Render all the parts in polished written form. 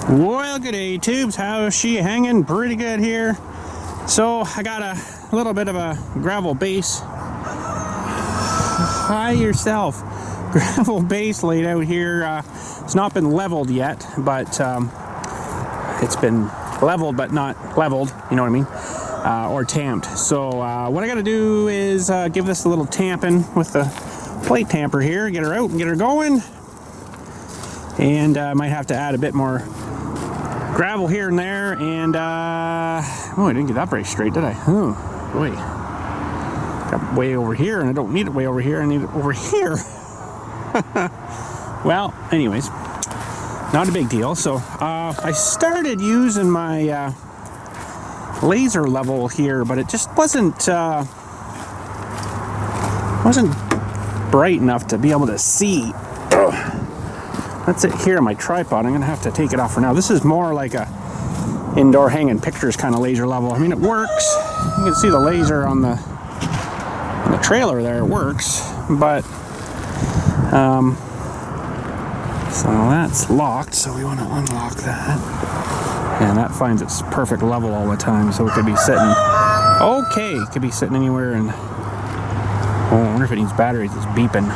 Well, good day, tubes. How's she hanging? Pretty good here. So I got a little bit of a gravel base. Hi yourself. Gravel base laid out here. It's not been leveled yet, but it's been leveled but not leveled, you know what I mean, or tamped. So what I got to do is give this a little tamping with the plate tamper here, get her out and get her going, and I might have to add a bit more gravel here and there, and oh, I didn't get that very straight, did I? Oh boy, got way over here, and I don't need it way over here, I need it over here. Well, anyways, not a big deal. So I started using my laser level here, but it just wasn't bright enough to be able to see. That's it here on my tripod. I'm gonna have to take it off for now. This is more like a indoor hanging pictures kind of laser level. I mean, it works. You can see the laser on the trailer there. It works, but so that's locked, so we want to unlock that. And that finds its perfect level all the time, so it could be sitting, okay, it could be sitting anywhere. And oh, I wonder if it needs batteries. It's beeping.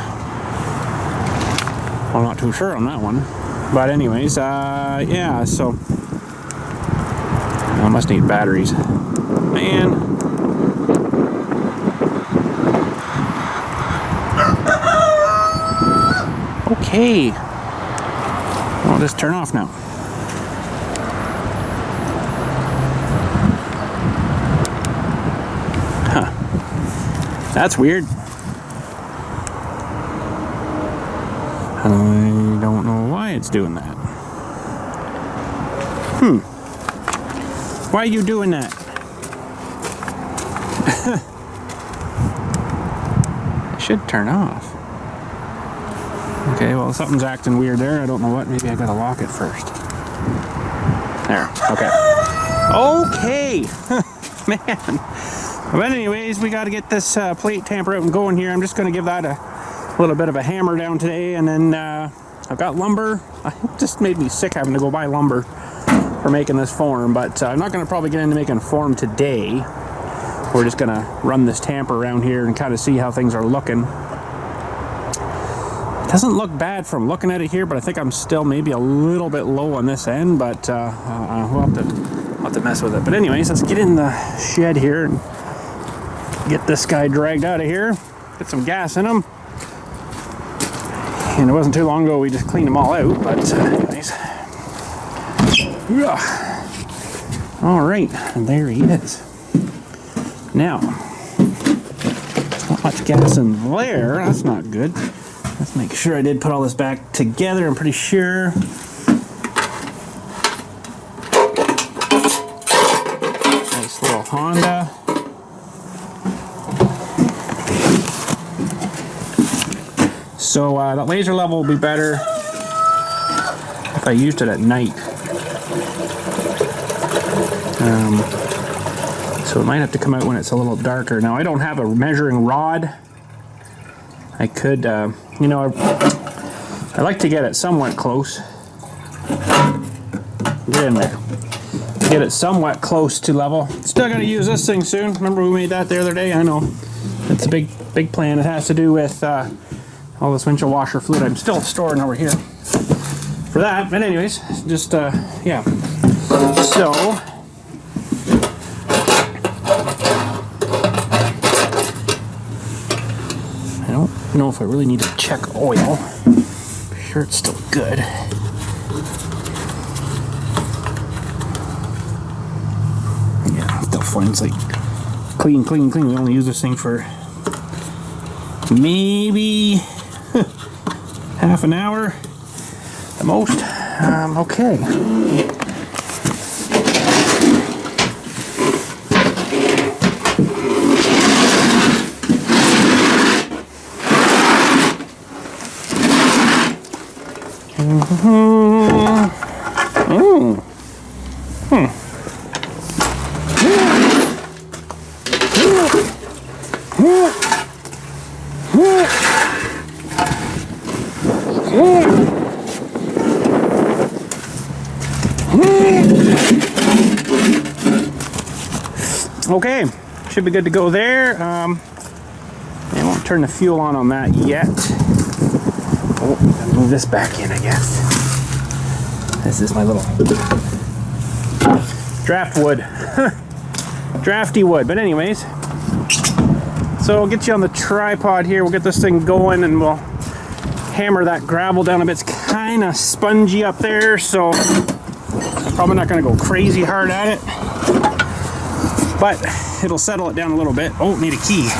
I'm not too sure on that one, but anyways, yeah, so I must need batteries, man. Okay, I'll just turn off now. Huh, that's weird. I don't know why it's doing that. Why are you doing that? It should turn off. Okay, well, something's acting weird there. I don't know what. Maybe I gotta lock it first. There, okay. Okay! Man. But anyways, we gotta get this plate tamper out and going here. I'm just gonna give that a little bit of a hammer down today, and then I've got lumber. It just made me sick having to go buy lumber for making this form, but I'm not gonna probably get into making a form today. We're just gonna run this tamper around here and kind of see how things are looking. It doesn't look bad from looking at it here, but I think I'm still maybe a little bit low on this end, but we'll have to mess with it. But anyways, let's get in the shed here and get this guy dragged out of here, get some gas in him. And it wasn't too long ago we just cleaned them all out, but anyways. All right, and there he is. Now, not much gas in there, that's not good. Let's make sure I did put all this back together, I'm pretty sure. Nice little Honda. So that laser level will be better if I used it at night. So it might have to come out when it's a little darker. Now I don't have a measuring rod. I could, you know, I like to get it somewhat close. Get in there. Get it somewhat close to level. Still gonna use this thing soon. Remember we made that the other day? I know. It's a big plan. It has to do with all this windshield washer fluid I'm still storing over here for that. But anyways, just yeah. So I don't know if I really need to check oil. I'm sure it's still good. Yeah, still fine. It's like clean. We only use this thing for maybe half an hour the most. Okay. Okay, should be good to go there. I won't turn the fuel on that yet. Oh, gotta move this back in, I guess. This is my little draft wood. Drafty wood. But anyways, so I'll get you on the tripod here. We'll get this thing going and we'll hammer that gravel down a bit. It's kind of spongy up there, so I'm probably not going to go crazy hard at it. But it'll settle it down a little bit. Oh, need a key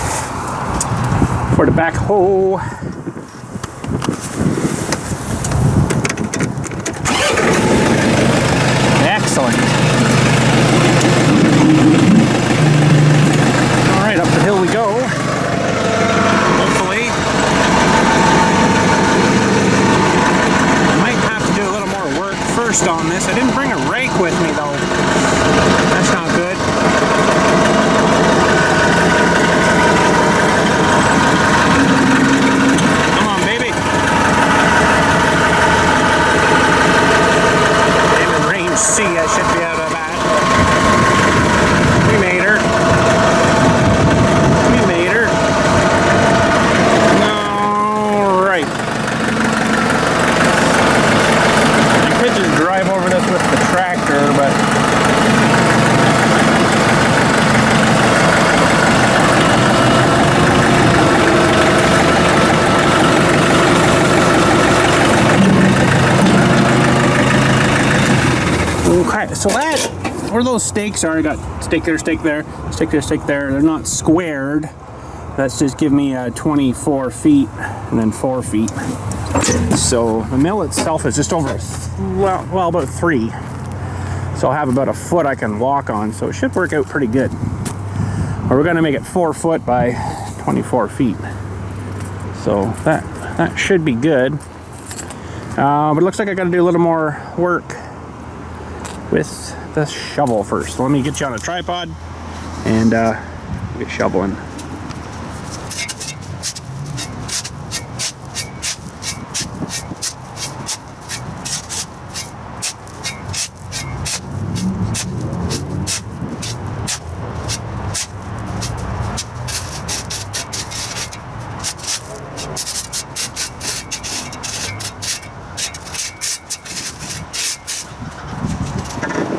for the backhoe. Excellent. All right, up the hill we go. Hopefully. I might have to do a little more work first on this. I didn't bring a rake with me though. That's not good. Come on, baby. Maybe range C, I should be out of that. We made her. We made her. All right. I could just drive over this with the tractor, but okay, so that, where those stakes are, I got stake there, stake there, stake there, stake there. They're not squared. That's just give me 24 feet and then 4 feet. So the mill itself is just over, well, about 3. So I'll have about a foot I can walk on. So it should work out pretty good. Or we're gonna make it 4 foot by 24 feet. So that should be good. But it looks like I gotta do a little more work with the shovel first. So let me get you on a tripod and get shoveling.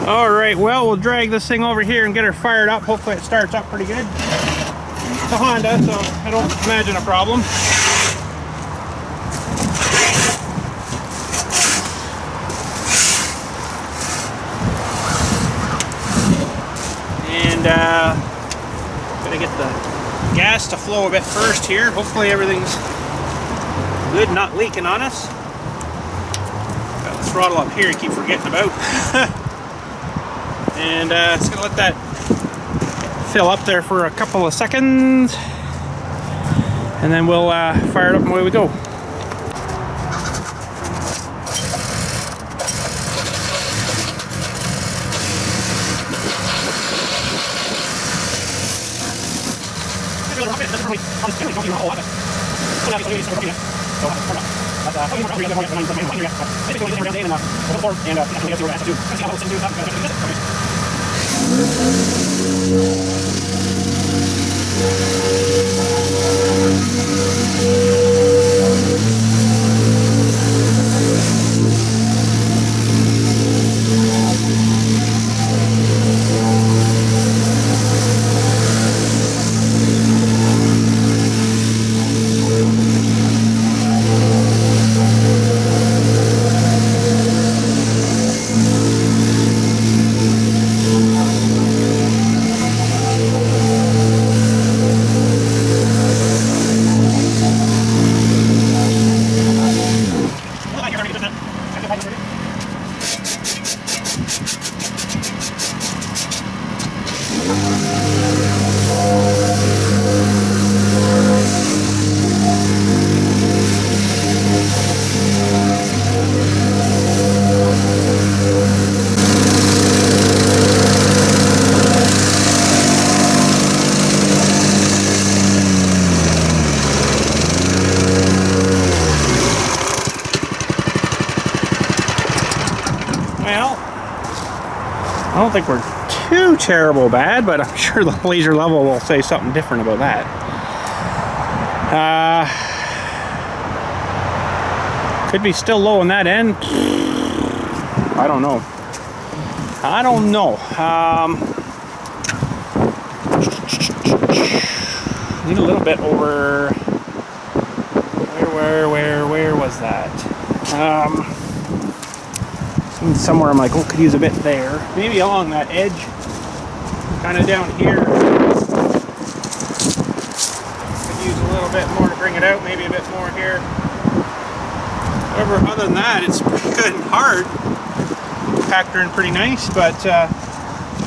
All right, well, we'll drag this thing over here and get her fired up. Hopefully it starts up pretty good. It's a Honda, so I don't imagine a problem. And gonna get the gas to flow a bit first here. Hopefully everything's good, not leaking on us. Got the throttle up here I keep forgetting about. And just gonna let that fill up there for a couple of seconds, and then we'll fire it up and away we go. I don't think we're too terrible bad, but I'm sure the laser level will say something different about that. Could be still low on that end. I don't know. I don't know. Need a little bit over. Where was that? Somewhere I'm like, oh, could use a bit there. Maybe along that edge, kind of down here. Could use a little bit more to bring it out. Maybe a bit more here. However, other than that, it's pretty good and hard. Packed her in pretty nice, but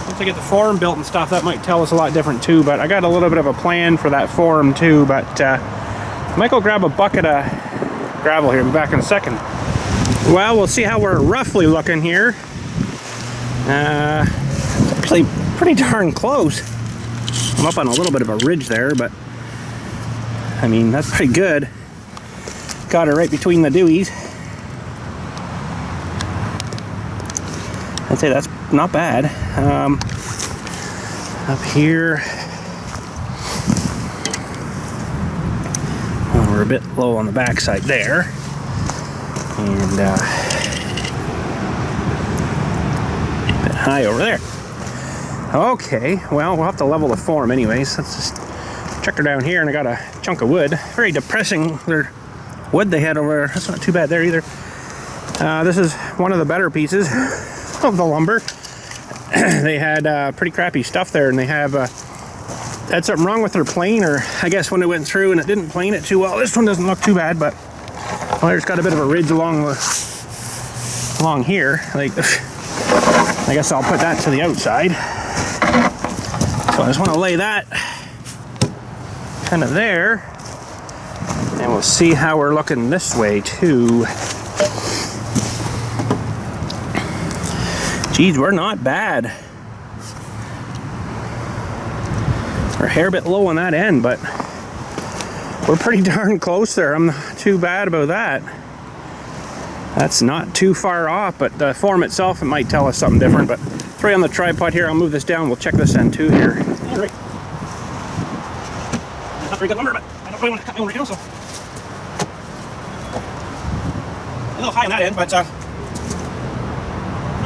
once I get the form built and stuff, that might tell us a lot different too. But I got a little bit of a plan for that form too. But I might go grab a bucket of gravel here. I'll be back in a second. Well, we'll see how we're roughly looking here. It's actually pretty darn close. I'm up on a little bit of a ridge there, but I mean, that's pretty good. Got her right between the dewies. I'd say that's not bad. Up here, well, we're a bit low on the backside there, and a bit high over there. Okay, well, we'll have to level the form anyways. Let's just check her down here, and I got a chunk of wood. Very depressing wood they had over there. That's not too bad there either. This is one of the better pieces of the lumber. They had pretty crappy stuff there, and they have had something wrong with their plane, or I guess when it went through and it didn't plane it too well. This one doesn't look too bad, but well, there's got a bit of a ridge along here. Like, I guess I'll put that to the outside. So I just want to lay that kind of there, and we'll see how we're looking this way too. Geez, we're not bad. We're a hair bit low on that end, but we're pretty darn close there. I'm not too bad about that. That's not too far off, but the form itself, it might tell us something different. But throw it on the tripod here. I'll move this down. We'll check this end too here. All right. Not very good lumber, but I don't really want to cut my own right now, so. A little high on that end, but not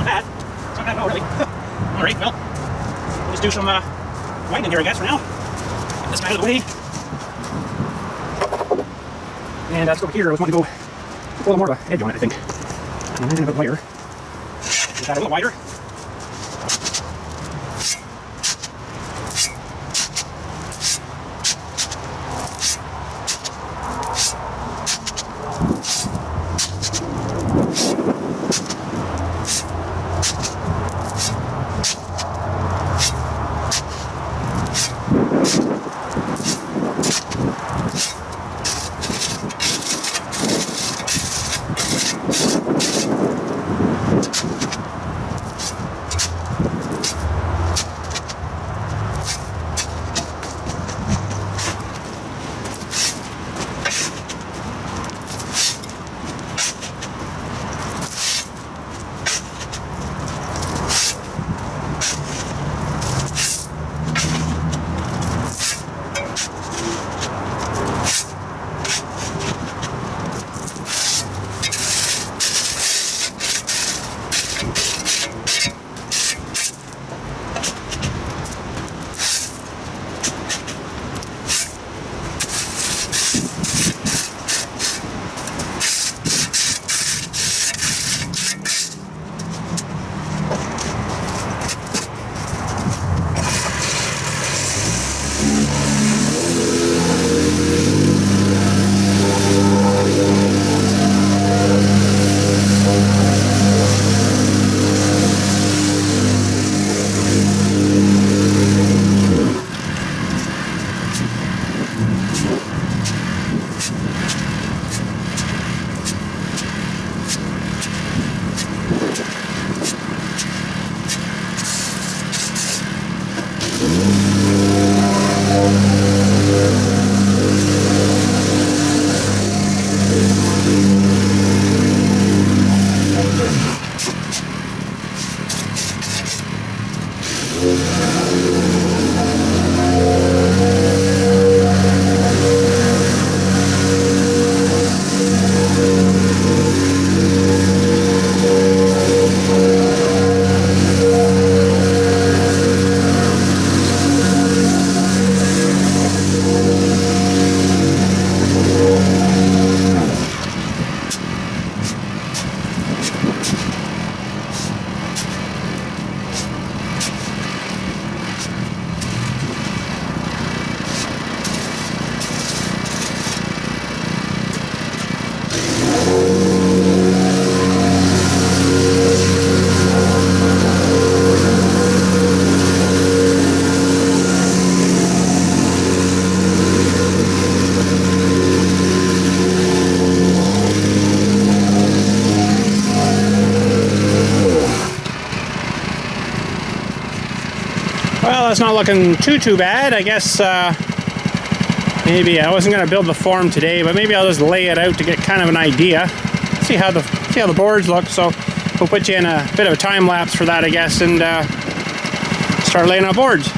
bad. It's not bad at all, really. All right, well, we'll just do some winding here, I guess, for now. Get this guy out of the way. And let's go over here. I just want to go a little more of an edge on it, I think. And then a bit wider. Is that a little wider? not looking too bad. I guess maybe I wasn't gonna build the form today, but maybe I'll just lay it out to get kind of an idea. See how the boards look. So we'll put you in a bit of a time lapse for that, I guess, and start laying out boards.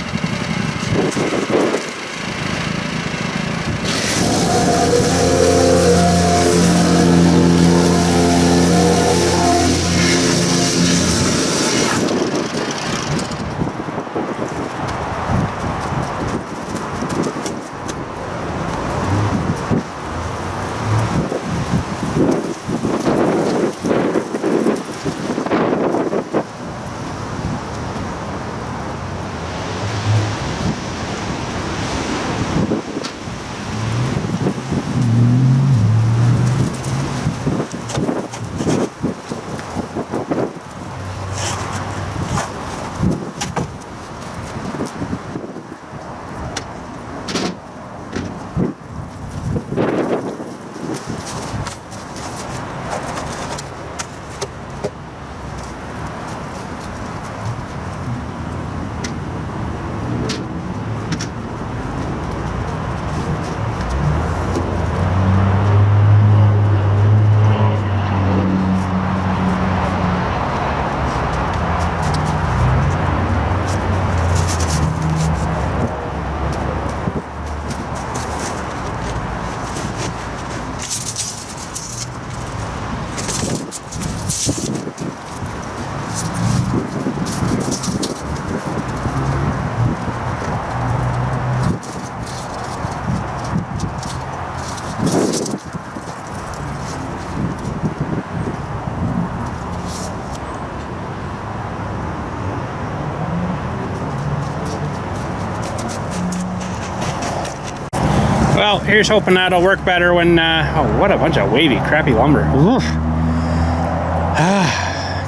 Well, here's hoping that'll work better when, oh, what a bunch of wavy, crappy lumber.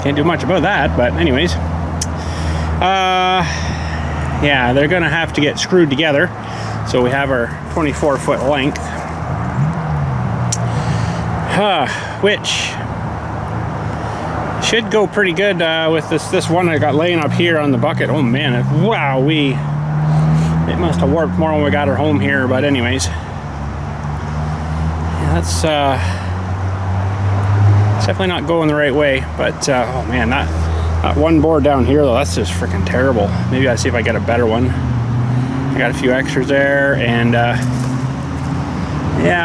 Can't do much about that, but anyways. Yeah, they're gonna have to get screwed together. So we have our 24-foot length. Which should go pretty good with this one I got laying up here on the bucket. Oh man, it must have warped more when we got her home here, but anyways. Yeah, that's it's definitely not going the right way, but oh man, that one board down here though, that's just freaking terrible. Maybe I'll see if I get a better one. I got a few extras there, and yeah,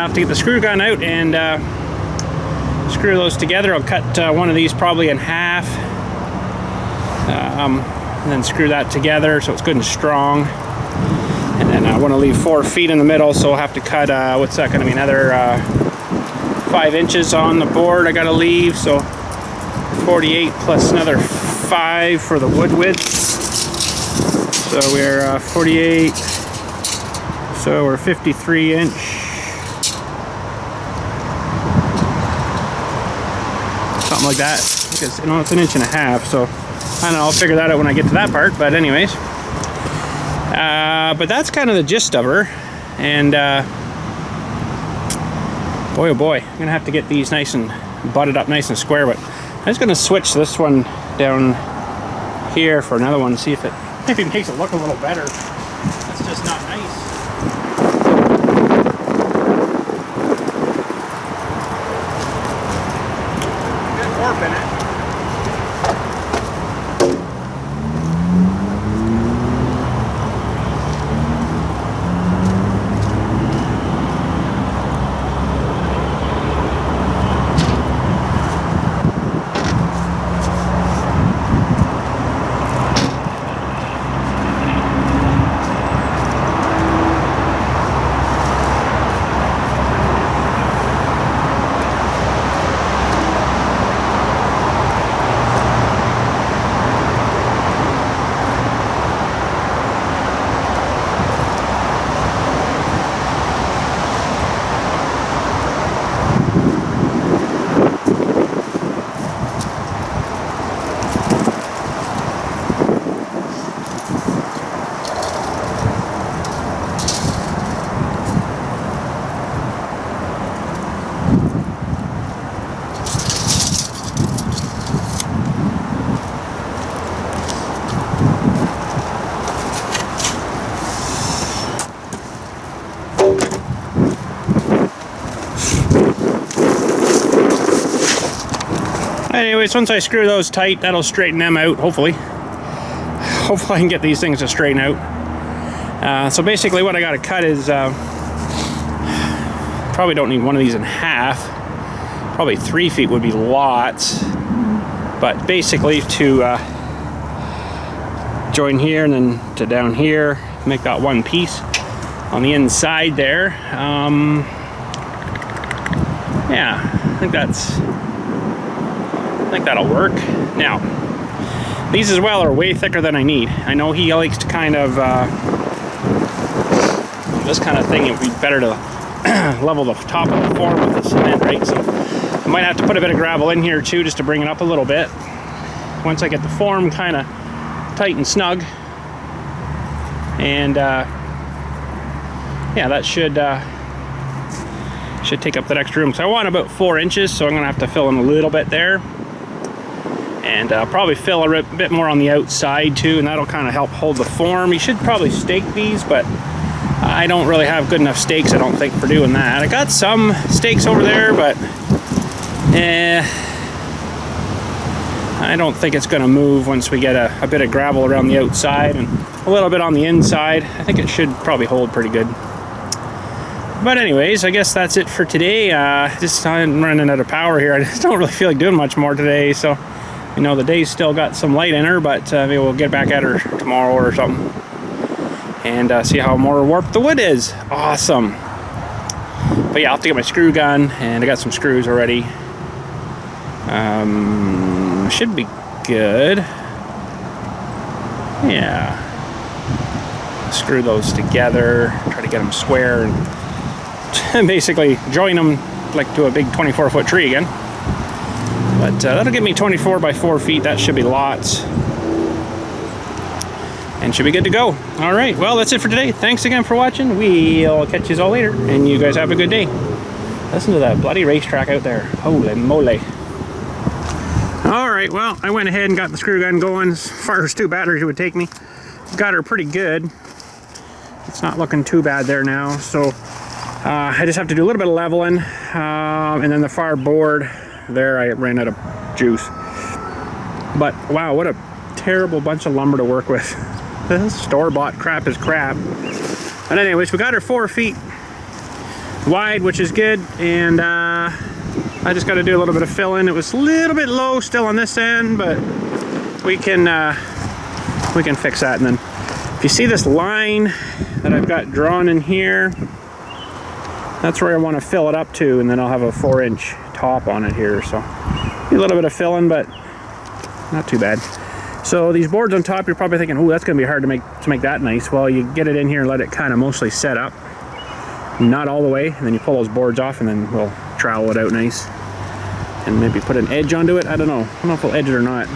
I'll have to get the screw gun out and screw those together. I'll cut one of these probably in half, and then screw that together so it's good and strong. And then I want to leave 4 feet in the middle, so I'll have to cut, what's that going to be, another 5 inches on the board I got to leave, so 48 plus another 5 for the wood width. So we're 48, so we're 53 inch. Something like that, because you know, it's 1.5 inches, so I don't know, I'll figure that out when I get to that part, but anyways. But that's kind of the gist of her, and boy oh boy, I'm gonna have to get these nice and butted up nice and square, but I'm just gonna switch this one down here for another one, see if it maybe makes it look a little better. That's just not nice. Good warp in it. Anyways, once I screw those tight, that'll straighten them out, hopefully. Hopefully I can get these things to straighten out. So basically what I gotta cut is, probably don't need one of these in half. Probably 3 feet would be lots. But basically to join here and then to down here, make that one piece on the inside there. Yeah, I think that'll work. Now, these as well are way thicker than I need. I know he likes to kind of, this kind of thing, it would be better to level the top of the form with the cement, right? So I might have to put a bit of gravel in here too, just to bring it up a little bit. Once I get the form kind of tight and snug. And yeah, that should take up that extra room. So I want about 4 inches, so I'm gonna have to fill in a little bit there. And probably fill a bit more on the outside too, and that'll kind of help hold the form. You should probably stake these, but I don't really have good enough stakes, I don't think, for doing that. I got some stakes over there, but I don't think it's gonna move once we get a bit of gravel around the outside and a little bit on the inside. I think it should probably hold pretty good. But anyways, I guess that's it for today. I'm running out of power here. I just don't really feel like doing much more today, so you know, the day's still got some light in her, but maybe we'll get back at her tomorrow or something and see how more warped the wood is. Awesome. But yeah, I'll have to get my screw gun, and I got some screws already. Should be good. Yeah. Screw those together, try to get them square, and basically join them like to a big 24-foot tree again. But that'll give me 24 by 4 feet. That should be lots. And should be good to go. All right, well, that's it for today. Thanks again for watching. We'll catch you all later. And you guys have a good day. Listen to that bloody racetrack out there. Holy moly. All right, well, I went ahead and got the screw gun going as far as 2 batteries it would take me. Got her pretty good. It's not looking too bad there now. So I just have to do a little bit of leveling. And then the far board, there I ran out of juice. But wow, what a terrible bunch of lumber to work with. This store-bought crap is crap. But anyways, we got her 4 feet wide, which is good, and I just got to do a little bit of filling. It was a little bit low still on this end, but we can fix that. And then if you see this line that I've got drawn in here, that's where I want to fill it up to, and then I'll have a 4-inch top on it here. So a little bit of filling, but not too bad. So these boards on top, you're probably thinking, oh, that's going to be hard to make that nice. Well, you get it in here and let it kind of mostly set up, not all the way, and then you pull those boards off, and then we'll trowel it out nice and maybe put an edge onto it. I don't know if we'll edge it or not.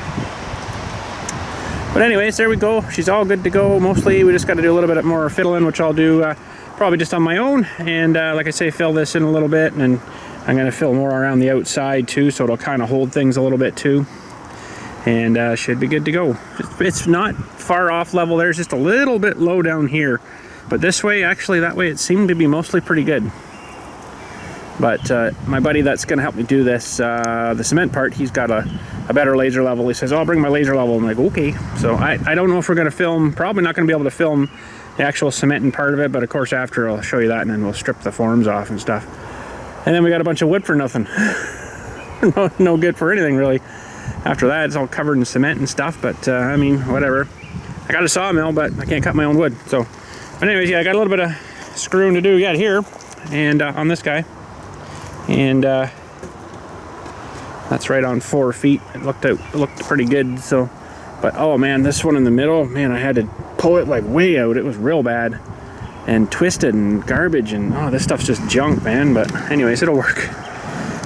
But anyways, there we go. She's all good to go. Mostly we just got to do a little bit more fiddling, which I'll do probably just on my own, and like I say, fill this in a little bit, and I'm going to fill more around the outside too, so it'll kind of hold things a little bit too, and should be good to go. It's not far off level. There's just a little bit low down here, but this way, actually that way, it seemed to be mostly pretty good. But my buddy that's going to help me do this, the cement part, he's got a better laser level. He says, oh, I'll bring my laser level. I'm like, okay. So I don't know if we're going to film, probably not going to be able to film the actual cementing part of it, but of course after I'll show you that, and then we'll strip the forms off and stuff. And then we got a bunch of wood for nothing. no good for anything really. After that, it's all covered in cement and stuff, but I mean, whatever. I got a sawmill, but I can't cut my own wood. So, but anyways, yeah, I got a little bit of screwing to do yet here, and on this guy. And that's right on 4 feet. It looked pretty good. So, but oh man, this one in the middle, man, I had to pull it like way out. It was real bad and twisted and garbage, and oh, this stuff's just junk, man. But anyways, it'll work.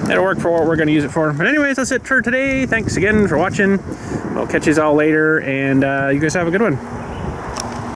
It'll work for what we're going to use it for. But anyways, that's it for today. Thanks again for watching. We'll catch you all later, and you guys have a good one.